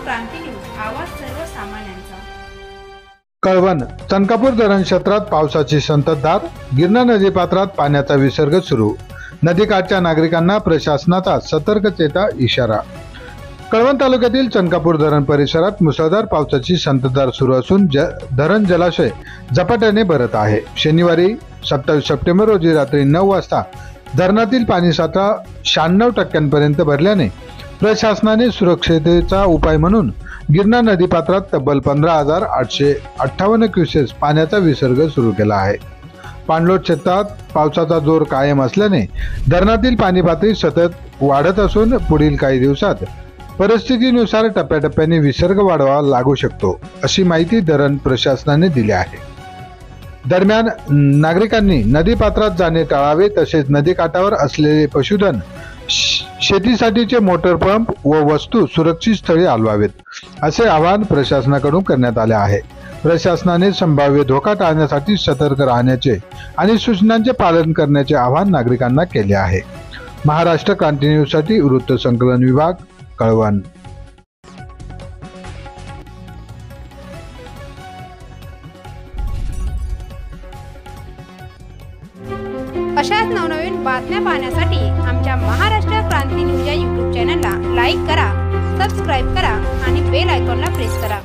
क्रांती news, आवाज सर्वसामान्यांचा। कळवण चनकापूर धरण क्षेत्रात पावसाची संततधार, गिरणा नदीपात्रात पाण्याचा विसर्ग सुरू, नदीकाठच्या नागरिकांना प्रशासनाचा सतर्कतेचा इशारा। कळवण तालुक्यातील चनकापूर धरण परिसरात मुसळधार पावसाची संततधार सुरू असून धरण जलाशय झपाट्याने भरत आहे। शनिवारी 27 सप्टेंबर रोजी रात्री 9 वाजता धरणातील पाणीसाठा 96% भरल्याने प्रशासनाने सुरक्षिततेचा उपाय म्हणून गिरणा नदीपात्रात तब्बल 15,858 क्युसेस पाण्याचा विसर्ग सुरू केला आहे। पाणलोट क्षेत्रात पावसाचा जोर कायम असल्याने धरणातील पाणी पातळी सतत वाढत असून पुढील काही दिवसात परिस्थितीनुसार टप्प्याटप्प्याने विसर्ग वाढवा लागू शकतो, अशी माहिती धरण प्रशासनाने दिली आहे। दरम्यान नागरिकांनी नदीपात्रात जाणे टाळावे, तसेच नदीकाठावर असलेले पशुधन, शेतीसाठीचे मोटर पंप व वस्तू सुरक्षित स्थळी हलवावेत, असे आवाहन प्रशासनाकडून करण्यात आले आहे। प्रशासनाने संभाव्य धोका टाळण्यासाठी सतर्क राहण्याचे आणि सूचनांचे पालन करण्याचे आवाहन नागरिकांना केले आहे। महाराष्ट्र क्रांती न्यूज साठी वृत्त संकलन विभाग, कळवण। अशाच नवनवीन बातम्या पाहण्यासाठी आमच्या महाराष्ट्र क्रांती न्यूज या YouTube चॅनलला लाईक करा, सबस्क्राईब करा आणि बेल आयकॉनला प्रेस करा।